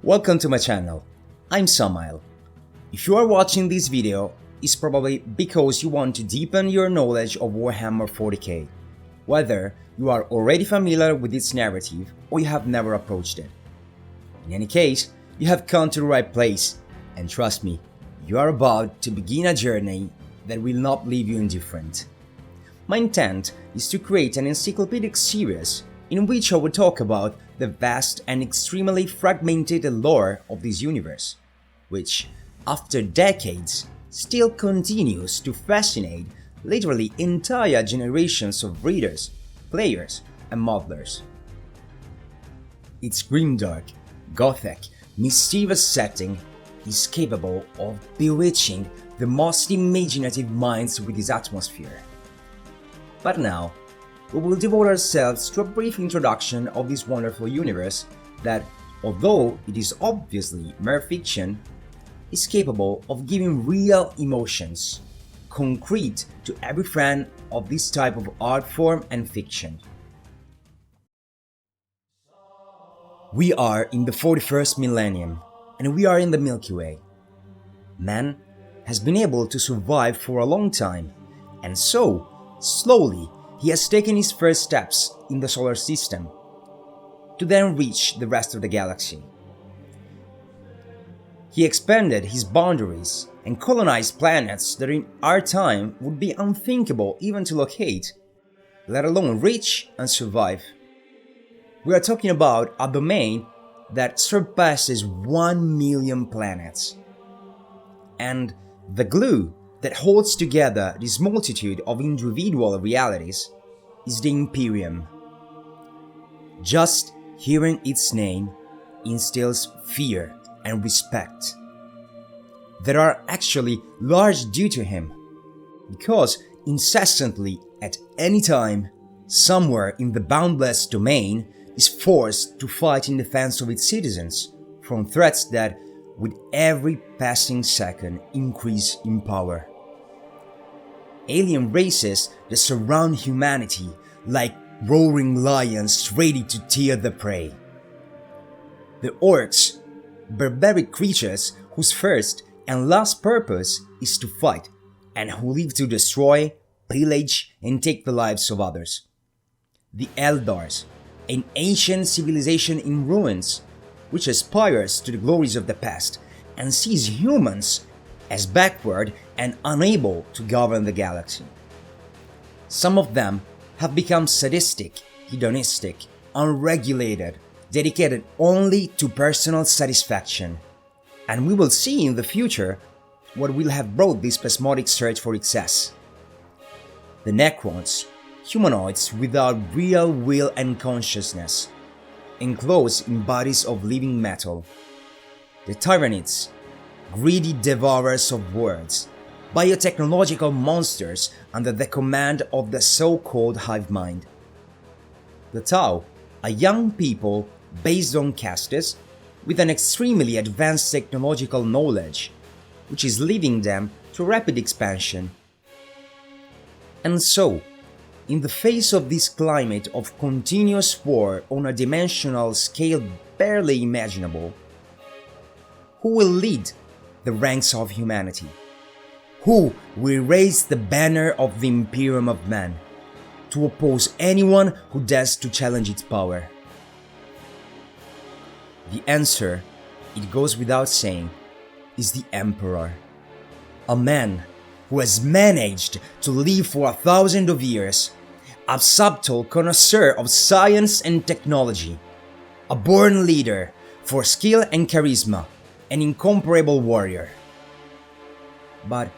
Welcome to my channel. I'm Samael. If you are watching this video, it's probably because you want to deepen your knowledge of Warhammer 40K, whether you are already familiar with its narrative or you have never approached it. In any case, you have come to the right place, and trust me, you are about to begin a journey that will not leave you indifferent. My intent is to create an encyclopedic series in which I will talk about the vast and extremely fragmented lore of this universe, which, after decades, still continues to fascinate literally entire generations of readers, players, and modelers. Its grimdark, gothic, mischievous setting is capable of bewitching the most imaginative minds with its atmosphere. But now, we will devote ourselves to a brief introduction of this wonderful universe that, although it is obviously mere fiction, is capable of giving real emotions, concrete to every fan of this type of art form and fiction. We are in the 41st millennium, and we are in the Milky Way. Man has been able to survive for a long time, and so, slowly, he has taken his first steps in the solar system, to then reach the rest of the galaxy. He expanded his boundaries and colonized planets that in our time would be unthinkable even to locate, let alone reach and survive. We are talking about a domain that surpasses 1 million planets. And the glue that holds together this multitude of individual realities is the Imperium. Just hearing its name instills fear and respect. There are actually large due to him, because incessantly at any time, somewhere in the boundless domain is forced to fight in defense of its citizens from threats that with every passing second increase in power. Alien races that surround humanity like roaring lions ready to tear the prey. The Orcs, barbaric creatures whose first and last purpose is to fight and who live to destroy, pillage, and take the lives of others. The Eldars, an ancient civilization in ruins which aspires to the glories of the past and sees humans as backward and unable to govern the galaxy. Some of them have become sadistic, hedonistic, unregulated, dedicated only to personal satisfaction. And we will see in the future what will have brought this spasmodic search for excess. The Necrons, humanoids without real will and consciousness, enclosed in bodies of living metal. The Tyrannids, greedy devourers of worlds, biotechnological monsters under the command of the so-called hive mind. The Tau, a young people based on castes with an extremely advanced technological knowledge, which is leading them to rapid expansion. And so, in the face of this climate of continuous war on a dimensional scale barely imaginable, who will lead the ranks of humanity? Who will raise the banner of the Imperium of man to oppose anyone who dares to challenge its power? The answer, it goes without saying, is the Emperor. A man who has managed to live for 1,000 of years, a subtle connoisseur of science and technology, a born leader for skill and charisma, an incomparable warrior. But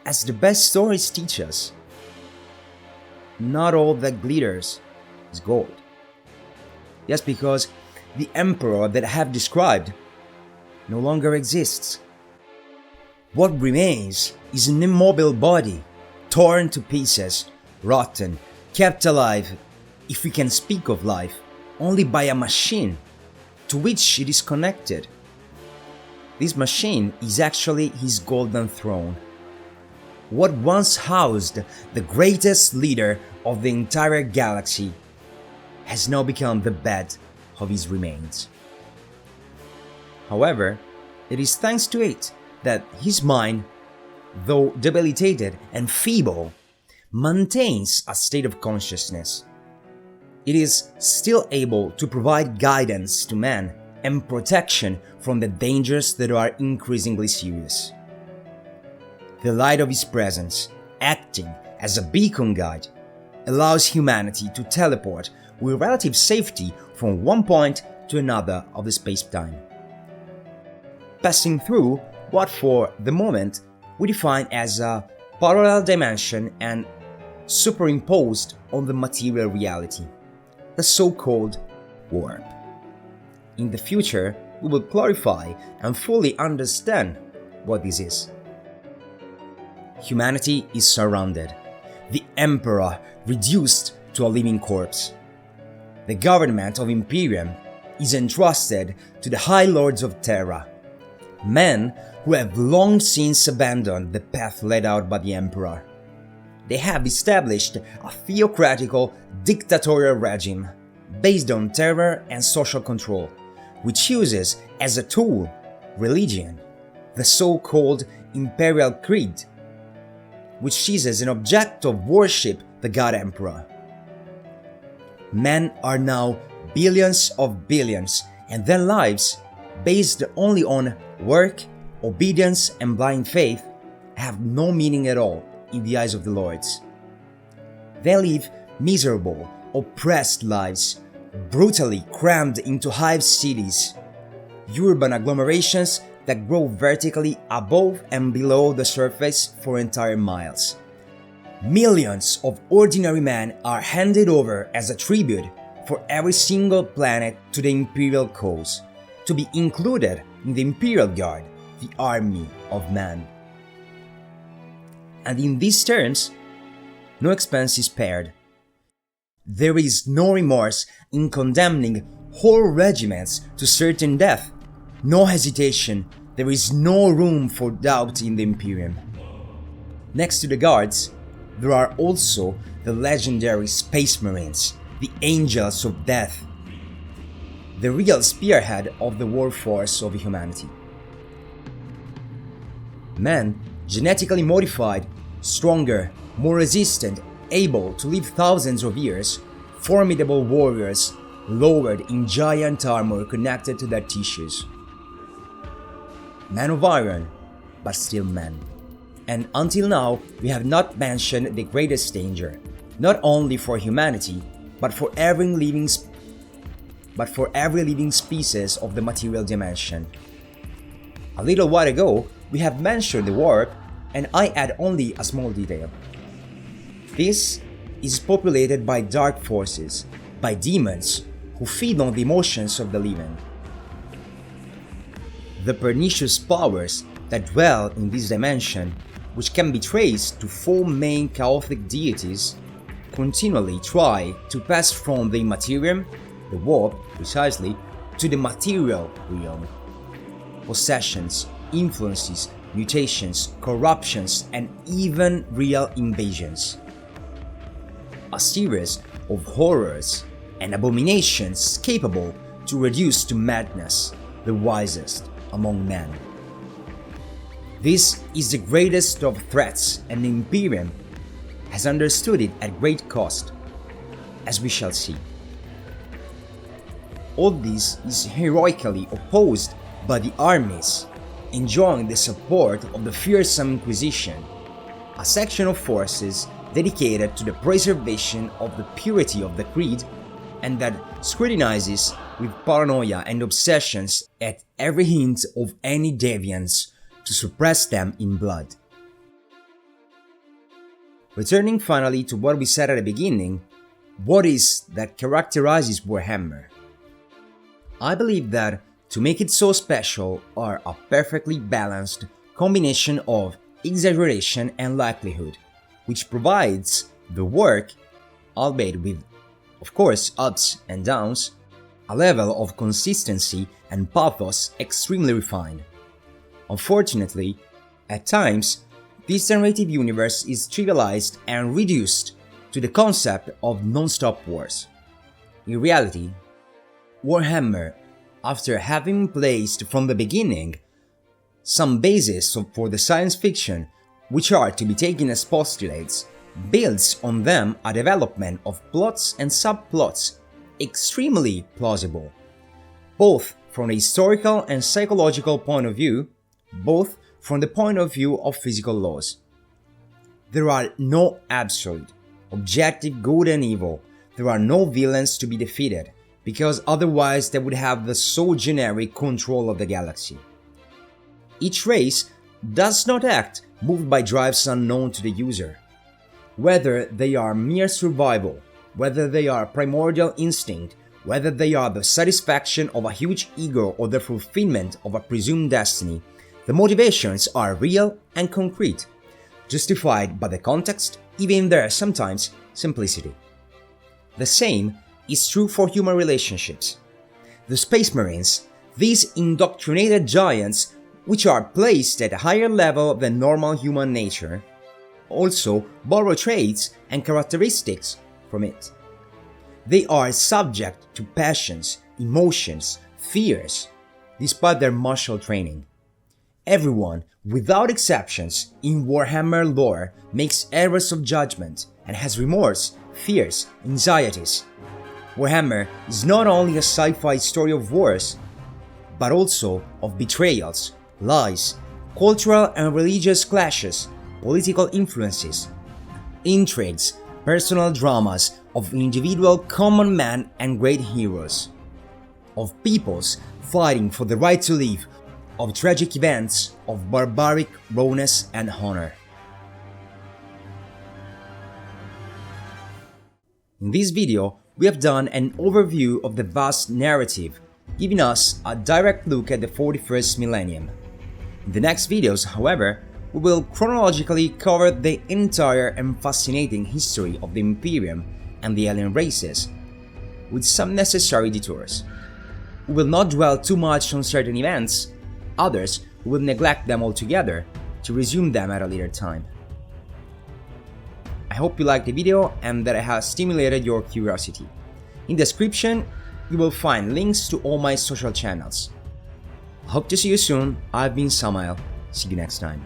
as the best stories teach us, not all that glitters is gold. Yes, because the Emperor that I have described no longer exists. What remains is an immobile body, torn to pieces, rotten, kept alive, if we can speak of life, only by a machine to which it is connected. This machine is actually his golden throne. What once housed the greatest leader of the entire galaxy has now become the bed of his remains. However, it is thanks to it that his mind, though debilitated and feeble, maintains a state of consciousness. It is still able to provide guidance to man and protection from the dangers that are increasingly serious. The light of his presence, acting as a beacon guide, allows humanity to teleport with relative safety from one point to another of the space-time, passing through what for the moment we define as a parallel dimension and superimposed on the material reality, the so-called warp. In the future, we will clarify and fully understand what this is. Humanity is surrounded, the Emperor reduced to a living corpse. The government of Imperium is entrusted to the High Lords of Terra, men who have long since abandoned the path led out by the Emperor. They have established a theocratical, dictatorial regime based on terror and social control, which uses as a tool religion, the so-called Imperial Creed, which sees as an object of worship the God Emperor. Men are now billions of billions, and their lives, based only on work, obedience, and blind faith, have no meaning at all in the eyes of the Lords. They live miserable, oppressed lives, brutally crammed into hive cities, urban agglomerations that grow vertically above and below the surface for entire miles. Millions of ordinary men are handed over as a tribute for every single planet to the Imperial cause, to be included in the Imperial Guard, the army of man. And in these terms, no expense is spared. There is no remorse in condemning whole regiments to certain death, no hesitation, there is no room for doubt in the Imperium. Next to the guards, there are also the legendary Space Marines, the Angels of Death, the real spearhead of the war force of humanity. Men, genetically modified, stronger, more resistant, able to live thousands of years, formidable warriors, lowered in giant armor connected to their tissues. Men of iron, but still men. And until now, we have not mentioned the greatest danger, not only for humanity, but for every living species of the material dimension. A little while ago, we have mentioned the warp, and I add only a small detail. This is populated by dark forces, by demons who feed on the emotions of the living. The pernicious powers that dwell in this dimension, which can be traced to four main chaotic deities, continually try to pass from the Imperium, the warp precisely, to the material realm. Possessions, influences, mutations, corruptions, and even real invasions. A series of horrors and abominations capable to reduce to madness the wisest among men. This is the greatest of threats, and the Imperium has understood it at great cost, as we shall see. All this is heroically opposed by the armies, enjoying the support of the fearsome Inquisition, a section of forces dedicated to the preservation of the purity of the creed and that scrutinizes with paranoia and obsessions at every hint of any deviance to suppress them in blood. Returning finally to what we said at the beginning, what is that characterizes Warhammer? I believe that to make it so special are a perfectly balanced combination of exaggeration and likelihood, which provides the work, albeit with, of course, ups and downs, a level of consistency and pathos extremely refined. Unfortunately, at times, this narrative universe is trivialized and reduced to the concept of non-stop wars. In reality, Warhammer after having placed from the beginning some basis for the science fiction, which are to be taken as postulates, builds on them a development of plots and subplots extremely plausible, both from a historical and psychological point of view, both from the point of view of physical laws. There are no absolute, objective good and evil. There are no villains to be defeated, because otherwise they would have the so generic control of the galaxy. Each race does not act moved by drives unknown to the user. Whether they are mere survival, whether they are primordial instinct, whether they are the satisfaction of a huge ego or the fulfillment of a presumed destiny, the motivations are real and concrete, justified by the context, even their sometimes simplicity. The same is true for human relationships. The Space Marines, these indoctrinated giants which are placed at a higher level than normal human nature, also borrow traits and characteristics from it. They are subject to passions, emotions, fears, despite their martial training. Everyone, without exceptions, in Warhammer lore makes errors of judgment and has remorse, fears, anxieties. Warhammer is not only a sci-fi story of wars, but also of betrayals, lies, cultural and religious clashes, political influences, intrigues, personal dramas of individual common man and great heroes, of peoples fighting for the right to live, of tragic events, of barbaric rawness and honor. In this video, we have done an overview of the vast narrative, giving us a direct look at the 41st millennium. In the next videos, however, we will chronologically cover the entire and fascinating history of the Imperium and the alien races, with some necessary detours. We will not dwell too much on certain events, others we will neglect them altogether to resume them at a later time. I hope you liked the video and that it has stimulated your curiosity. In the description, you will find links to all my social channels. Hope to see you soon. I've been Samael. See you next time.